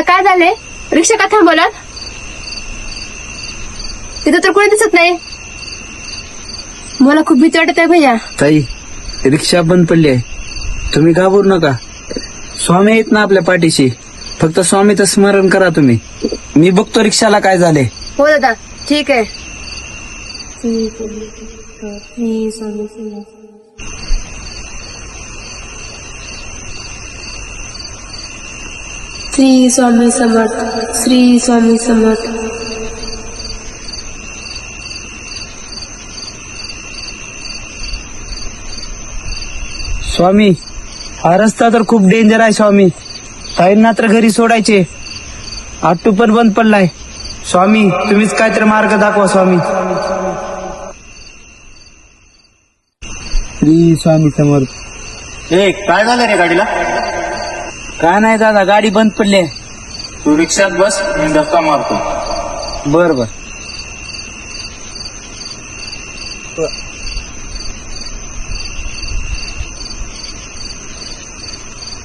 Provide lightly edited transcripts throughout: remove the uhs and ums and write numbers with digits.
दादा काय झाले? रिक्षा का थांबवलात? तिथं तर कोणी दिसत नाही. मला खूप भीती वाटत आहे भैया. ताई, रिक्षा बंद पडली आहे. तुम्ही घाबरू नका. स्वामी आहेत ना आपल्या पाठीशी. फक्त स्वामीचं स्मरण करा तुम्ही. मी बघतो रिक्षाला काय झाले. हो दादा, ठीक आहे. श्री स्वामी समर्थ, श्री स्वामी समर्थ. स्वामी, हा रस्ता तर खूप डेंजर आहे स्वामी. ताईंना तर घरी सोडायचे. ऑटो पण बंद पडलाय. स्वामी, तुम्हीच काहीतरी मार्ग दाखवा स्वामी. श्री स्वामी समर्थ. काय झालं रे गाडीला? काय नाही दादा, गाडी बंद पडली आहे. तू रिक्षात बस, मी धक्का मारतो. बर बर.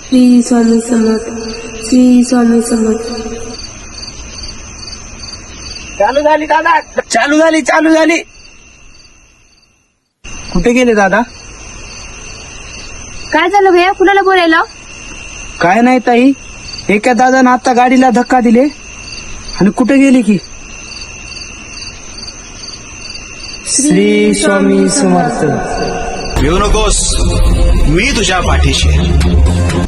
श्री स्वामी समर्थ, श्री स्वामी समर्थ. चालू झाली दादा, चालू झाली. कुठे गेले दादा? काय झालं भैया? कुणाला बोलायला? काय नाही ताई, एका दादानं आता गाडीला धक्का दिले आणि कुठे गेले की? श्री स्वामी समर्थ. भिवू नकोस, मी तुझ्या पाठीशी आहे.